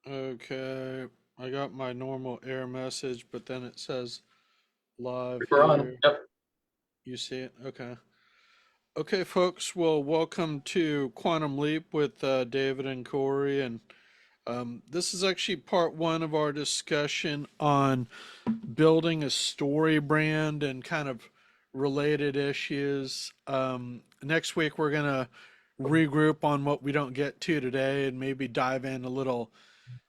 Okay, I got my normal error message, but then it says live We're on. here. Yep. You see it? Okay. Okay, folks. Well, welcome to Quantum Leap with David and Corey. And this is actually part one of our discussion on building a story brand and kind of related issues. Next week, we're going to regroup on what we don't get to today and maybe dive in a little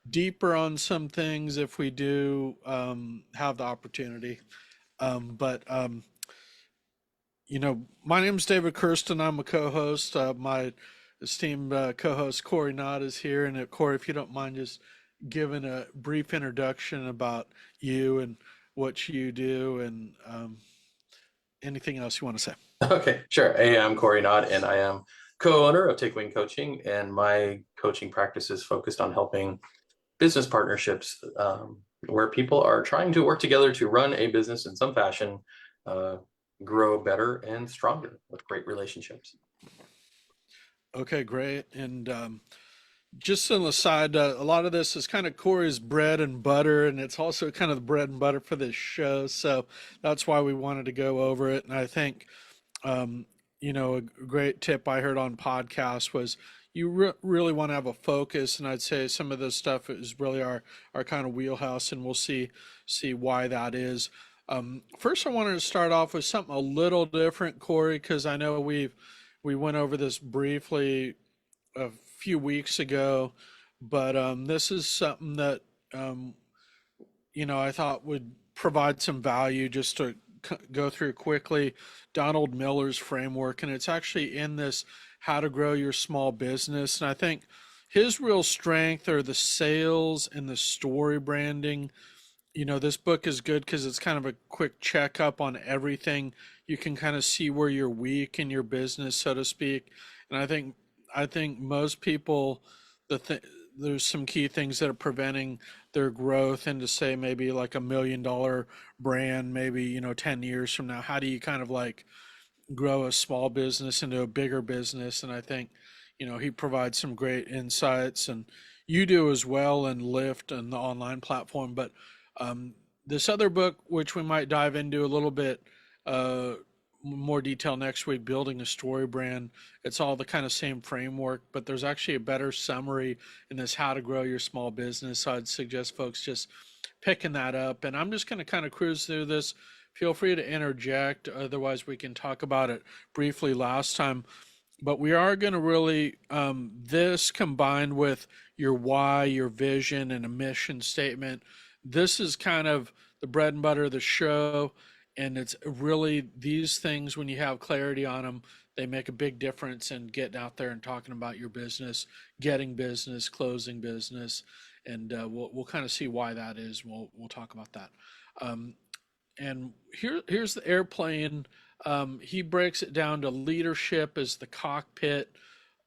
deeper on some things if we do have the opportunity. But my name's David Kirsten. I'm a co-host. My esteemed co-host Cory and I is here. And Cory, if you don't mind just giving a brief introduction about you and what you do and anything else you want to say. Okay, sure. Hey, I'm Cory and and I am co-owner of Take Wing Coaching, and my coaching practice is focused on helping business partnerships where people are trying to work together to run a business in some fashion, uh, grow better and stronger with great relationships. Okay, great. And just on the side, a lot of this is kind of Corey's bread and butter, and it's also kind of the bread and butter for this show. So that's why we wanted to go over it. And I think Um, a great tip I heard on podcasts was you really want to have a focus, and I'd say some of this stuff is really our kind of wheelhouse, and we'll see why that is. First, I wanted to start off with something a little different, Corey, because I know we went over this briefly a few weeks ago, but this is something that um, I thought would provide some value just to go through quickly. Donald Miller's framework, and it's actually in this How to Grow Your Small Business. And I think his real strength are the sales and the story branding. This book is good because it's kind of a quick checkup on everything. You can kind of see where you're weak in your business, so to speak. And I think most people, there's some key things that are preventing their growth into say maybe like $1 million brand, maybe 10 years from now. How do you kind of like grow a small business into a bigger business? And I think he provides some great insights, and you do as well, and Lyft and the online platform. But um, this other book, which we might dive into a little bit uh, more detail next week, building a story brand, it's all the kind of same framework, but there's actually a better summary in this How to Grow Your Small Business. So I'd suggest folks just picking that up. And I'm just going to kind of cruise through this. Feel free to interject. Otherwise, we can talk about it briefly last time. But we are going to really, this combined with your why, your vision, and a mission statement. This is kind of the bread and butter of the show. And it's really these things, when you have clarity on them, they make a big difference in getting out there and talking about your business, getting business, closing business. And we'll kind of see why that is. We'll talk about that. Um, and here's the airplane. He breaks it down to leadership is the cockpit,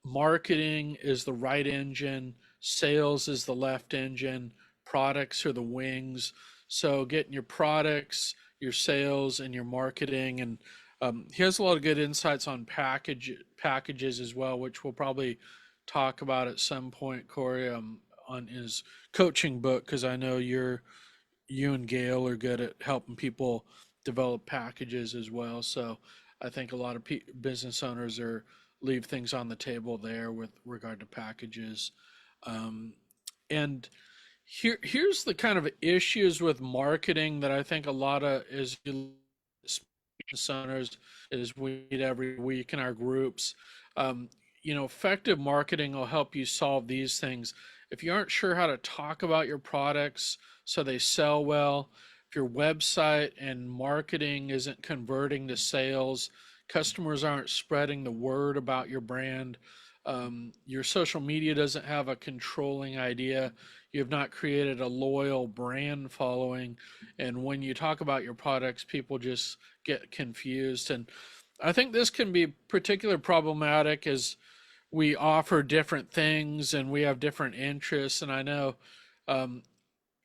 marketing is the right engine, sales is the left engine, products are the wings. So getting your products, your sales, and your marketing, and he has a lot of good insights on packages as well, which we'll probably talk about at some point, Corey, on his coaching book, because I know you and Gail are good at helping people develop packages as well. So I think a lot of business owners are leave things on the table there with regard to packages. Um, and here's the kind of issues with marketing that I think a lot of is business owners is we meet every week in our groups. Um, Effective marketing will help you solve these things. If you aren't sure how to talk about your products so they sell well, if your website and marketing isn't converting to sales, customers aren't spreading the word about your brand, your social media doesn't have a controlling idea, you have not created a loyal brand following, and when you talk about your products, people just get confused. And I think this can be particularly problematic as we offer different things and we have different interests. And I know um,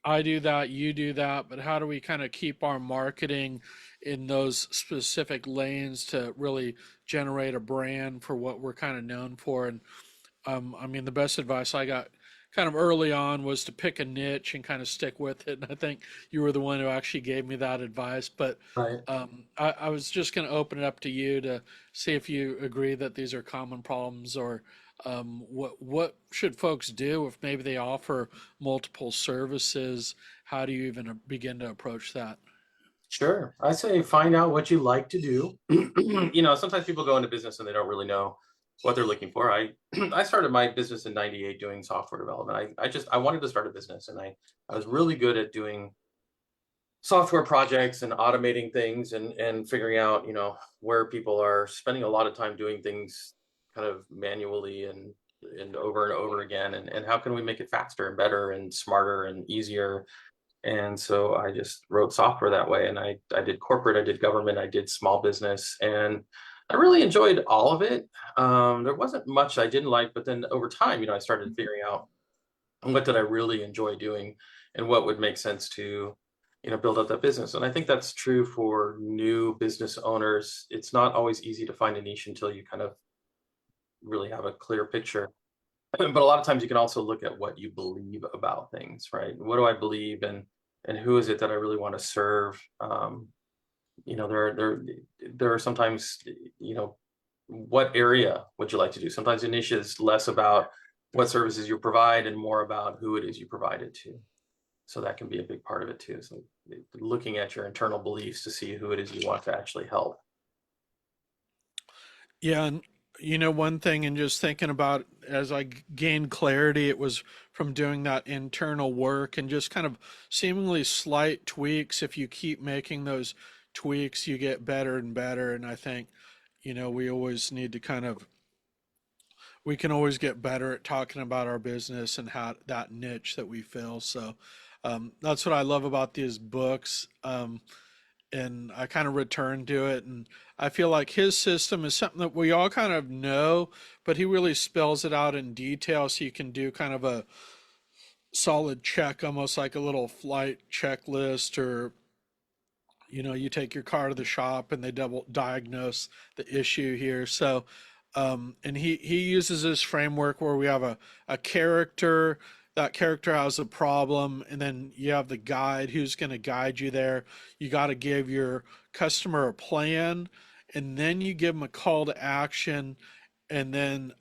I do that, you do that, but how do we kind of keep our marketing in those specific lanes to really generate a brand for what we're kind of known for? And I mean, the best advice I got kind of early on was to pick a niche and kind of stick with it. And I think you were the one who actually gave me that advice. But Right. I was just going to open it up to you to see if you agree that these are common problems, or what should folks do if maybe they offer multiple services? How do you even begin to approach that? Sure. I say find out what you like to do. Sometimes people go into business and they don't really know what they're looking for. I I started my business in 98 doing software development. I wanted to start a business, and I was really good at doing software projects and automating things and figuring out, where people are spending a lot of time doing things kind of manually and over again, and how can we make it faster and better and smarter and easier. And so I just wrote software that way. And I did corporate, I did government, I did small business, and I really enjoyed all of it. There wasn't much I didn't like, but then over time, I started figuring out what did I really enjoy doing and what would make sense to, build up that business. And I think that's true for new business owners. It's not always easy to find a niche until you kind of really have a clear picture. But a lot of times you can also look at what you believe about things, right? What do I believe, and who is it that I really want to serve? There are sometimes, what area would you like to do? Sometimes a niche is less about what services you provide and more about who it is you provide it to. So that can be a big part of it too. So looking at your internal beliefs to see who it is you want to actually help. Yeah, and one thing, and just thinking about as I gained clarity, it was from doing that internal work and just kind of seemingly slight tweaks. If you keep making those tweaks, you get better and better. And I think, we always need to we can always get better at talking about our business and how that niche that we fill. So that's what I love about these books. And I kind of return to it. And I feel like his system is something that we all kind of know, but he really spells it out in detail so you can do kind of a solid check, almost like a little flight checklist, or you take your car to the shop and they double diagnose the issue here. So, and he uses this framework where we have a character. That character has a problem, and then you have the guide who's going to guide you there. You got to give your customer a plan, and then you give them a call to action, and then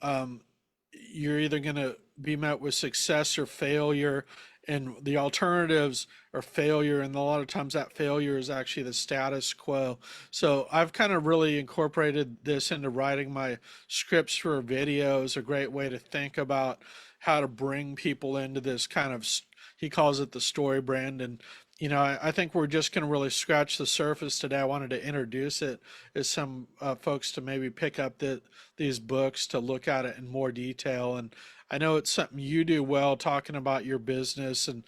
you're either going to be met with success or failure, and the alternatives are failure, and a lot of times that failure is actually the status quo. So I've kind of really incorporated this into writing my scripts for videos. A great way to think about how to bring people into this kind of, he calls it the story brand. And I think we're just going to really scratch the surface today. I wanted to introduce it as some folks to maybe pick up these books to look at it in more detail. And I know it's something you do well, talking about your business, and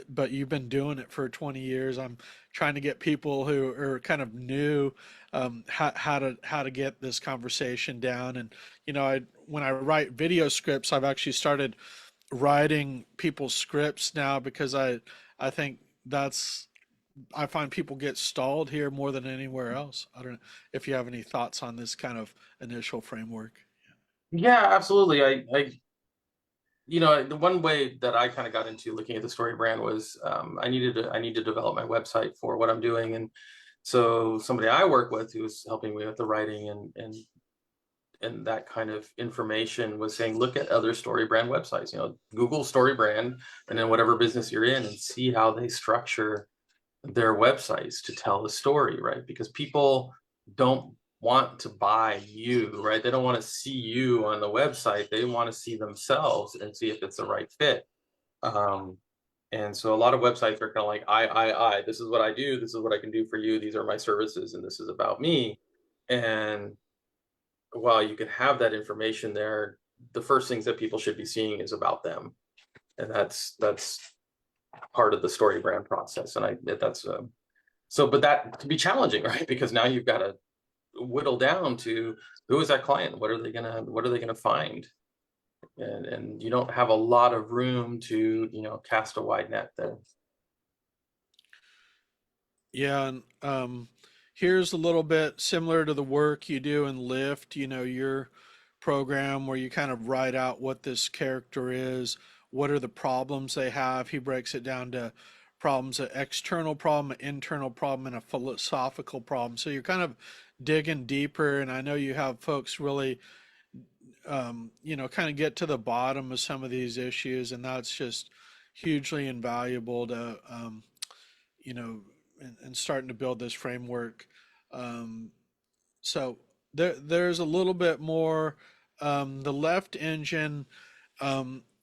but you've been doing it for 20 years. I'm trying to get people who are kind of new, how to get this conversation down. And when I write video scripts, I've actually started writing people's scripts now, because I think that's, I find people get stalled here more than anywhere else. I don't know if you have any thoughts on this kind of initial framework. Yeah, absolutely. The one way that I kind of got into looking at the story brand was I need to develop my website for what I'm doing. And so somebody I work with who was helping me with the writing and that kind of information was saying, look at other story brand websites, Google story brand, and then whatever business you're in, and see how they structure their websites to tell the story, right? Because people don't want to buy you, right? They don't want to see you on the website. They want to see themselves and see if it's the right fit. Um, and so a lot of websites are kind of like, this is what I do. This is what I can do for you. These are my services, and this is about me. And while you can have that information there, the first things that people should be seeing is about them. And that's part of the story brand process. And that's but that can be challenging, right? Because now you've got to whittle down to who is that client? What are they gonna find? And you don't have a lot of room to, cast a wide net there. Yeah, and here's a little bit similar to the work you do in Lyft, your program where you kind of write out what this character is, what are the problems they have. He breaks it down to problems, an external problem, an internal problem, and a philosophical problem. So you're kind of digging deeper, and I know you have folks really, kind of get to the bottom of some of these issues, and that's just hugely invaluable to, you know, and starting to build this framework. Um, so there's a little bit more. The left engine,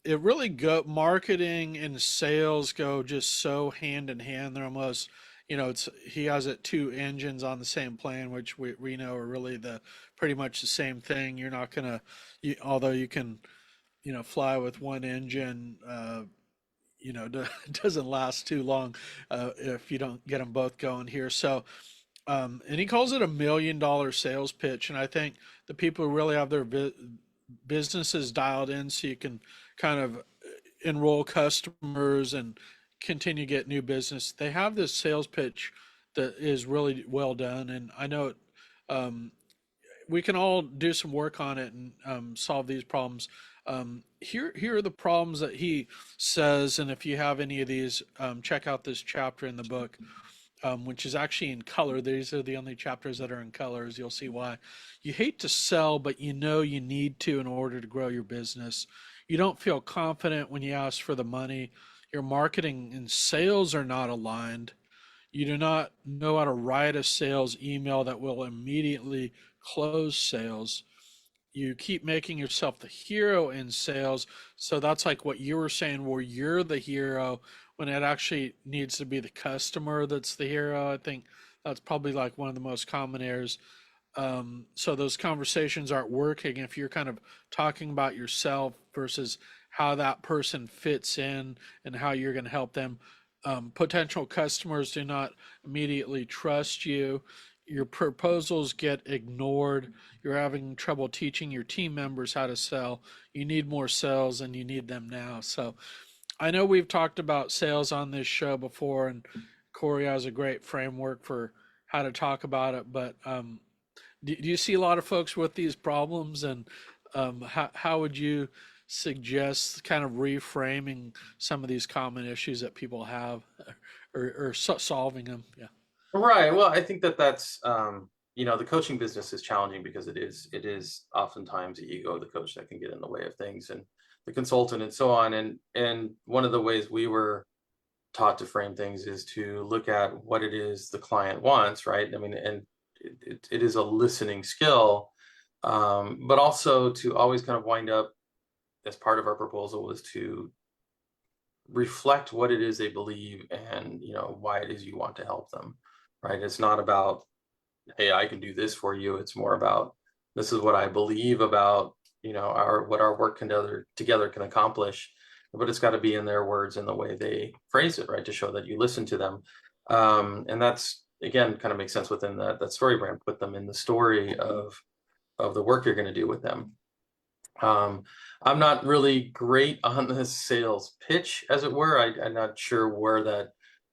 it really go marketing and sales go just so hand in hand. They're almost, it's he has it two engines on the same plane, which we know are really the pretty much the same thing. You're not gonna, although you can, fly with one engine. It doesn't last too long if you don't get them both going here. So and he calls it $1 million sales pitch. And I think the people who really have their businesses dialed in so you can kind of enroll customers and continue to get new business, they have this sales pitch that is really well done. And I know um, we can all do some work on it and solve these problems. Here are the problems that he says. And if you have any of these, check out this chapter in the book, which is actually in color. These are the only chapters that are in colors. You'll see why. You hate to sell, but you know you need to in order to grow your business. You don't feel confident when you ask for the money. Your marketing and sales are not aligned. You do not know how to write a sales email that will immediately close sales. You keep making yourself the hero in sales. So that's like what you were saying, where you're the hero when it actually needs to be the customer that's the hero. I think that's probably like one of the most common errors. So those conversations aren't working if you're kind of talking about yourself versus how that person fits in and how you're going to help them. Potential customers do not immediately trust you. Your proposals get ignored. You're having trouble teaching your team members how to sell. You need more sales and you need them now. So I know we've talked about sales on this show before, and Cory has a great framework for how to talk about it. But do you see a lot of folks with these problems, and how would you suggest kind of reframing some of these common issues that people have, or solving them? Yeah. Right. Well, I think that that's the coaching business is challenging because it is oftentimes the ego of the coach that can get in the way of things, and the consultant and so on. And one of the ways we were taught to frame things is to look at what it is the client wants, right? I mean, and it is a listening skill, but also to always kind of wind up as part of our proposal was to reflect what it is they believe and why it is you want to help them, right? It's not about, hey, I can do this for you. It's more about, this is what I believe about our what our work together can accomplish, but it's got to be in their words and the way they phrase it, right, to show that you listen to them. And that's, again, kind of makes sense within that story brand. Put them in the story of the work you're going to do with them. I'm not really great on the sales pitch, as it were. I'm not sure where that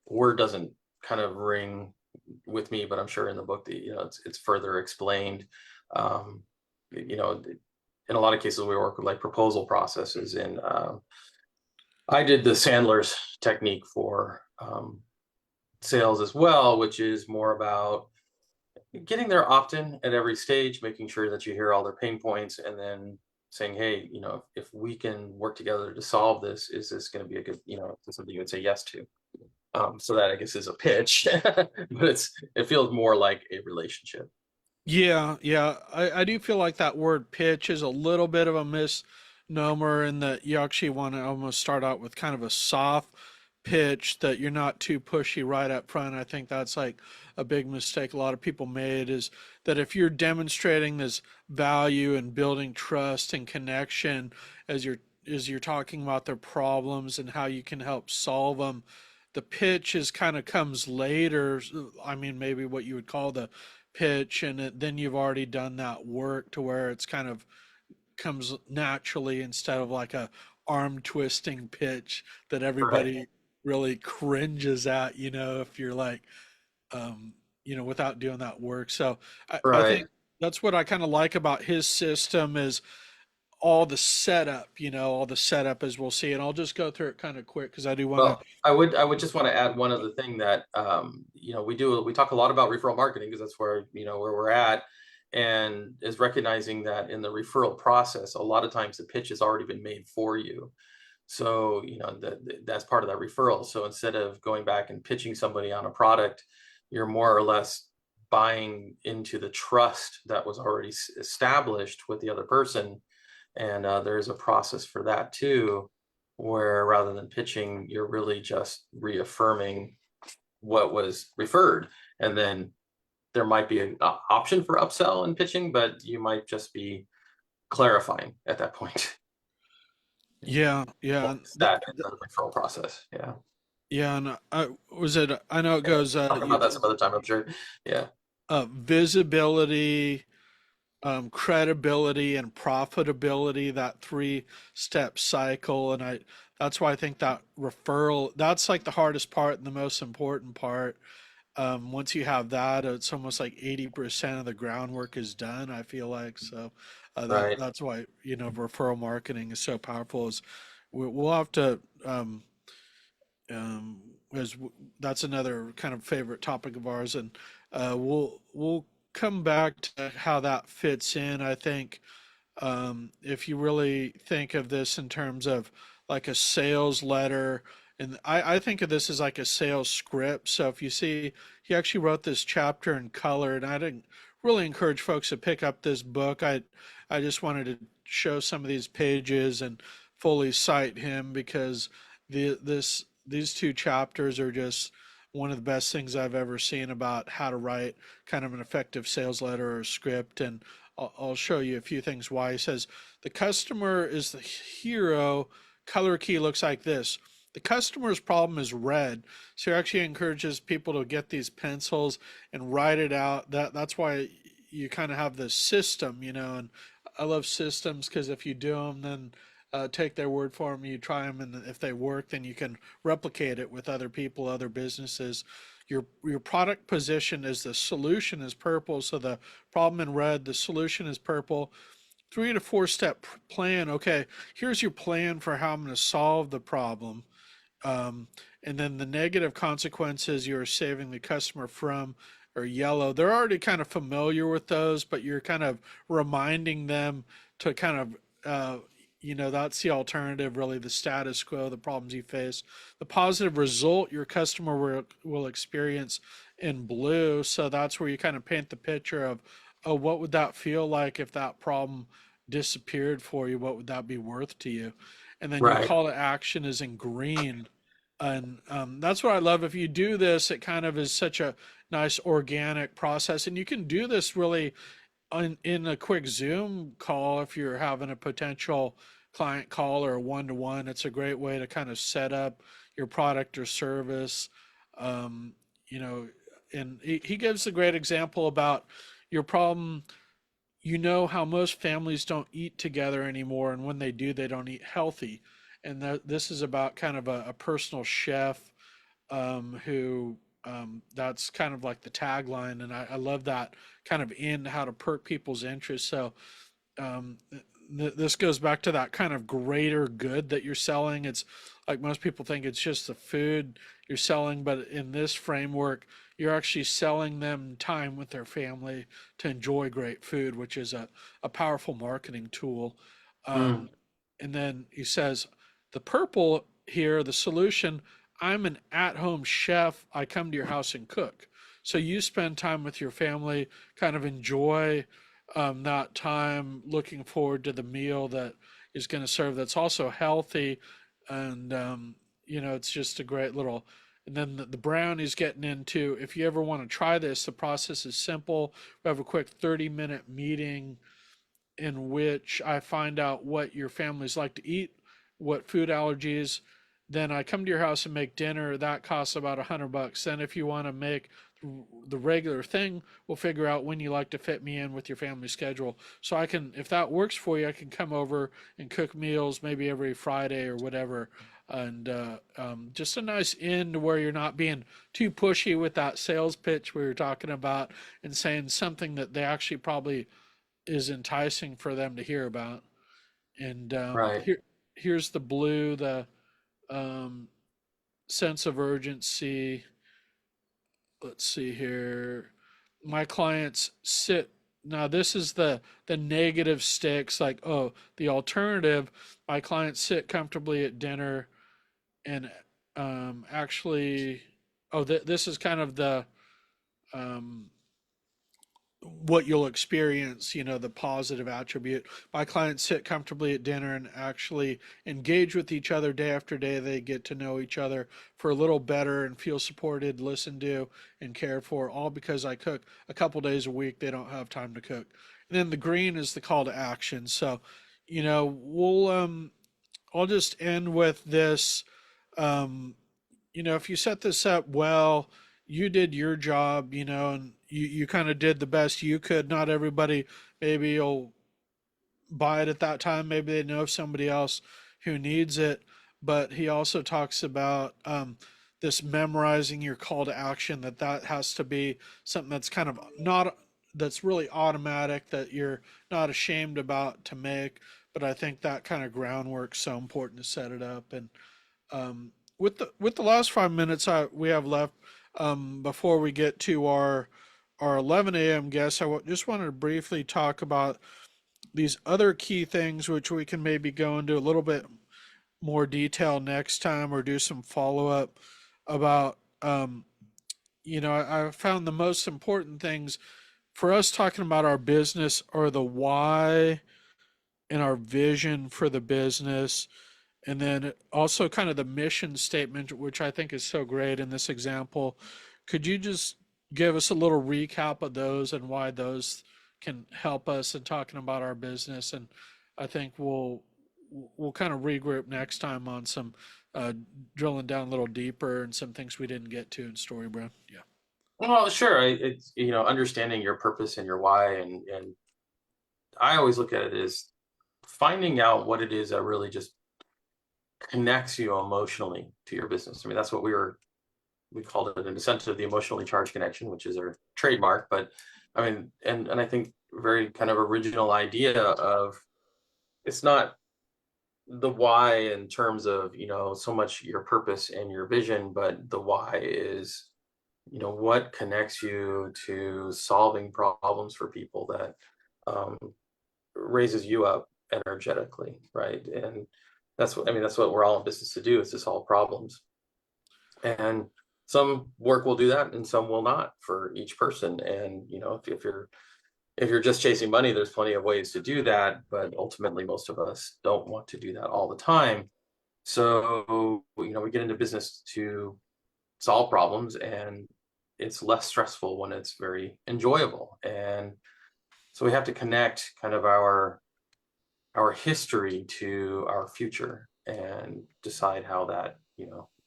word doesn't kind of ring with me, but I'm sure in the book that it's further explained. In a lot of cases we work with like proposal processes, and I did the Sandler's technique for sales as well, which is more about getting there often at every stage, making sure that you hear all their pain points, and then saying, hey, if we can work together to solve this, is this going to be a good, something you would say yes to? So that, I guess, is a pitch, but it feels more like a relationship. Yeah, yeah. I do feel like that word pitch is a little bit of a misnomer in that you actually want to almost start out with kind of a soft pitch that you're not too pushy right up front. I think that's like a big mistake a lot of people made, is that if you're demonstrating this value and building trust and connection as you're talking about their problems and how you can help solve them, the pitch is kind of comes later. I mean, maybe what you would call the pitch, and then you've already done that work to where it's kind of comes naturally instead of like a arm twisting pitch that Right. everybody really cringes at, if you're like, without doing that work. So I Right. think that's what I kind of like about his system is all the setup, all the setup as we'll see. And I'll just go through it kind of quick because I do want to. Well, I would just want to add one other thing that we talk a lot about referral marketing because that's where where we're at, and is recognizing that in the referral process, a lot of times the pitch has already been made for you. So that's part of that referral. So instead of going back and pitching somebody on a product, you're more or less buying into the trust that was already established with the other person, and there's a process for that too, where rather than pitching, you're really just reaffirming what was referred. And then there might be an option for upsell and pitching, but you might just be clarifying at that point. Yeah, yeah, It's that in the referral process. Yeah. yeah. And was it? I know it Yeah. goes. Talk about that some other time, I'm sure. Yeah. Visibility, credibility, and profitability. That three-step cycle, and that's why I think that referral. That's like the hardest part and the most important part. Once you have that, it's almost like 80% of the groundwork is done, I feel like. So Right. that's why, referral marketing is so powerful is we'll have to, um, that's another kind of favorite topic of ours. And we'll come back to how that fits in. I think if you really think of this in terms of like a sales letter, and I think of this as like a sales script. So if you see, he actually wrote this chapter in color, and I didn't really encourage folks to pick up this book. I just wanted to show some of these pages and fully cite him because these two chapters are just one of the best things I've ever seen about how to write kind of an effective sales letter or script. And I'll show you a few things why. He says the customer is the hero. Color key looks like this. The customer's problem is red. So he actually encourages people to get these pencils and write it out. That's why you kind of have this system, and I love systems because if you do them, then take their word for them, you try them, and if they work, then you can replicate it with other people, other businesses. Your product position is the solution is purple, so the problem in red, the solution is purple. 3 to 4 step plan. Okay, here's your plan for how I'm going to solve the problem. Um, and then the negative consequences you're saving the customer from are yellow. They're already kind of familiar with those, but you're kind of reminding them to kind of, that's the alternative, really, the status quo, the problems you face. The positive result your customer will experience in blue. So that's where you kind of paint the picture of, oh, what would that feel like if that problem disappeared for you? What would that be worth to you? And then your Right. call to action is in green. And that's what I love. If you do this, it kind of is such a nice organic process. And you can do this really in a quick Zoom call if you're having a potential client call or a one-to-one. It's a great way to kind of set up your product or service. Um, you know, and he gives a great example about your problem. How most families don't eat together anymore, and when they do, they don't eat healthy. And this is about kind of a personal chef who that's kind of like the tagline, and I love that kind of in how to perk people's interest. So um, this goes back to that kind of greater good that you're selling. It's like most people think it's just the food you're selling, but in this framework, you're actually selling them time with their family to enjoy great food, which is a powerful marketing tool. Mm. Um, and then he says, the purple here, the solution, I'm an at home chef. I come to your house and cook. So you spend time with your family, kind of enjoy that time, looking forward to the meal that is going to serve that's also healthy. And, it's just a great little. And then the brown he's getting into, if you ever want to try this, the process is simple. We have a quick 30-minute meeting in which I find out what your families like to eat, what food allergies. Then I come to your house and make dinner. That costs about $100. Then if you want to make the regular thing, we'll figure out when you like to fit me in with your family schedule. So I can, if that works for you, I can come over and cook meals maybe every Friday or whatever. And just a nice end where you're not being too pushy with that sales pitch we were talking about and saying something that they actually probably is enticing for them to hear about. And Right. here's the blue, the um, sense of urgency. Let's see here. My clients sit now. This is the negative sticks. Like, oh, the alternative. My clients sit comfortably at dinner and actually, oh, this is kind of the um, what you'll experience, the positive attribute. My clients sit comfortably at dinner and actually engage with each other day after day. They get to know each other for a little better and feel supported, listened to, and cared for, all because I cook a couple days a week. They don't have time to cook. And then the green is the call to action. So, I'll just end with this. Um, if you set this up well, you did your job, and you kind of did the best you could. Not everybody maybe will buy it at that time. Maybe they know somebody else who needs it. But he also talks about this memorizing your call to action, that has to be something that's kind of not, that's really automatic, that you're not ashamed about to make. But I think that kind of groundwork's so important to set it up. And with the last 5 minutes we have left, before we get to our 11 a.m. guests, just wanted to briefly talk about these other key things, which we can maybe go into a little bit more detail next time, or do some follow up about. I found the most important things for us talking about our business are the why and our vision for the business, and then also kind of the mission statement, which I think is so great in this example. Could you just give us a little recap of those and why those can help us in talking about our business? And I think we'll kind of regroup next time on some uh, drilling down a little deeper and some things we didn't get to in StoryBrand. Yeah. Well, sure. It's understanding your purpose and your why, and I always look at it as finding out what it is that really just connects you emotionally to your business. I mean, that's what we called it an incentive, the emotionally charged connection, which is our trademark. But I mean, and I think very kind of original idea of, it's not the why in terms of so much your purpose and your vision, but the why is what connects you to solving problems for people, that um, raises you up energetically, right? And that's what, I mean, that's what we're all in business to do, is to solve problems. And some work will do that and some will not for each person. And if you're just chasing money, there's plenty of ways to do that, but ultimately most of us don't want to do that all the time. So we get into business to solve problems, and it's less stressful when it's very enjoyable. And so we have to connect kind of our history to our future and decide how that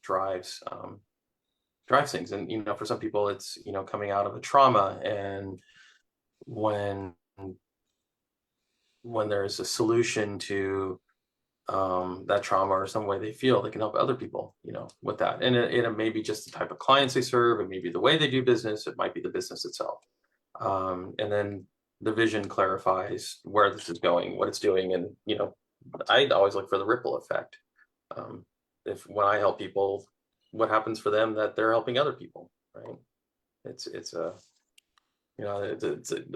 drives things. And for some people it's coming out of a trauma, and when there's a solution to that trauma, or some way they feel they can help other people with that. And it may be just the type of clients they serve, it may be the way they do business, it might be the business itself. And then the vision clarifies where this is going, what it's doing. And I always look for the ripple effect. If when I help people, what happens for them, that they're helping other people, right? It's a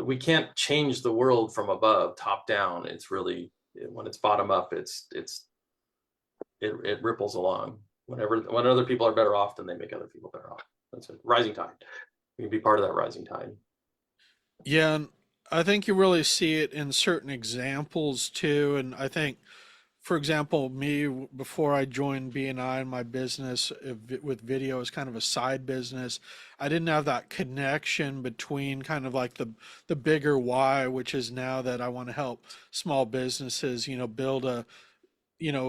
we can't change the world from above, top down. It's really, when it's bottom up, it ripples along. When other people are better off, then they make other people better off. That's a rising tide. You can be part of that rising tide. Yeah, and I think you really see it in certain examples too. And I think, for example, me before I joined BNI in my business with video as kind of a side business, I didn't have that connection between kind of like the bigger why, which is now that I want to help small businesses, build a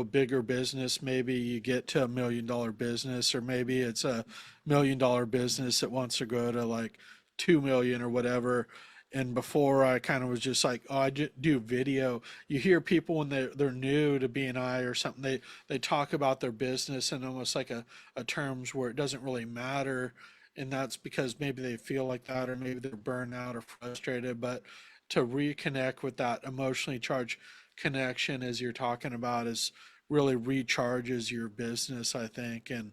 bigger business. Maybe you get to $1 million business, or maybe it's $1 million business that wants to go to like 2 million or whatever. And before, I kind of was just like, oh, do video. You hear people when they're new to BNI or something, they talk about their business in almost like a terms where it doesn't really matter. And that's because maybe they feel like that, or maybe they're burned out or frustrated. But to reconnect with that emotionally charged connection, as you're talking about, is really recharges your business, I think. And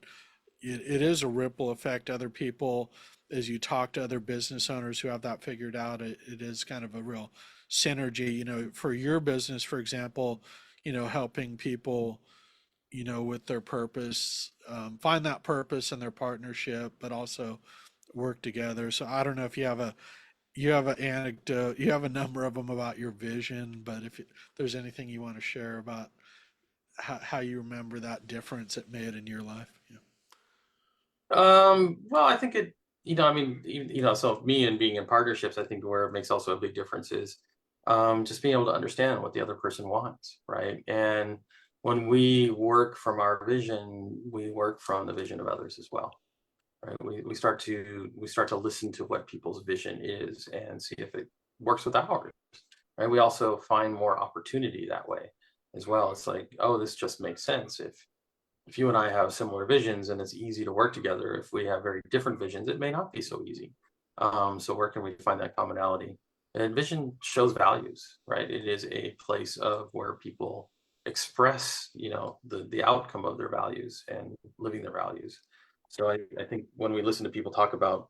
it is a ripple effect. Other people, as you talk to other business owners who have that figured out, it is kind of a real synergy, for your business, for example, helping people, with their purpose, find that purpose in their partnership, but also work together. So I don't know if you have an anecdote, you have a number of them about your vision, but if there's anything you want to share about how you remember that difference it made in your life. Yeah. Well, I think I mean, so me and being in partnerships, I think where it makes also a big difference is just being able to understand what the other person wants, right? And when we work from our vision, we work from the vision of others as well, right? We start to listen to what people's vision is and see if it works with ours, right? We also find more opportunity that way as well. It's like, oh, this just makes sense if you and I have similar visions and it's easy to work together. If we have very different visions, it may not be so easy. So where can we find that commonality? And vision shows values, right? It is a place of where people express, the outcome of their values and living their values. So I think when we listen to people talk about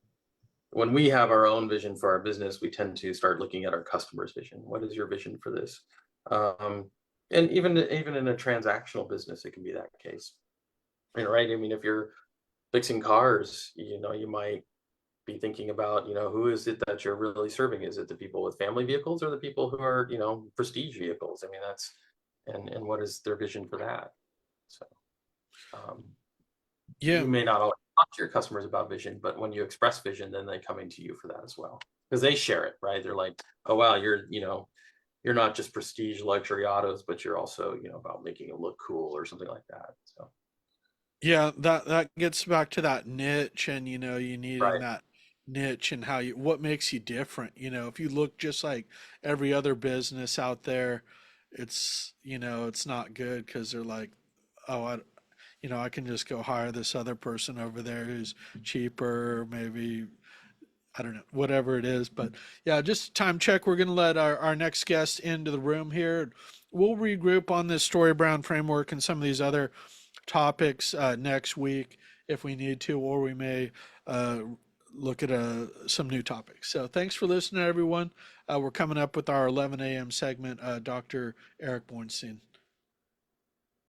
when we have our own vision for our business, we tend to start looking at our customer's vision. What is your vision for this? Um, and even in a transactional business, it can be that case. Right. I mean, if you're fixing cars, you might be thinking about, who is it that you're really serving? Is it the people with family vehicles or the people who are, prestige vehicles? I mean, and what is their vision for that? So um, Yeah. you may not always talk to your customers about vision, but when you express vision, then they come into you for that as well because they share it, right? They're like, oh wow, you're not just prestige luxury autos, but you're also, about making it look cool or something like that. So Yeah, that gets back to that niche, and you needing right. that niche, and what makes you different. If you look just like every other business out there, it's not good because they're like, oh, I can just go hire this other person over there who's cheaper, maybe, I don't know, whatever it is. But yeah, just time check. We're going to let our next guest into the room here. We'll regroup on this story brand framework and some of these other topics next week if we need to, or we may uh, look at some new topics. So thanks for listening, everyone. We're coming up with our 11 a.m. segment, Dr. Eric Bornstein.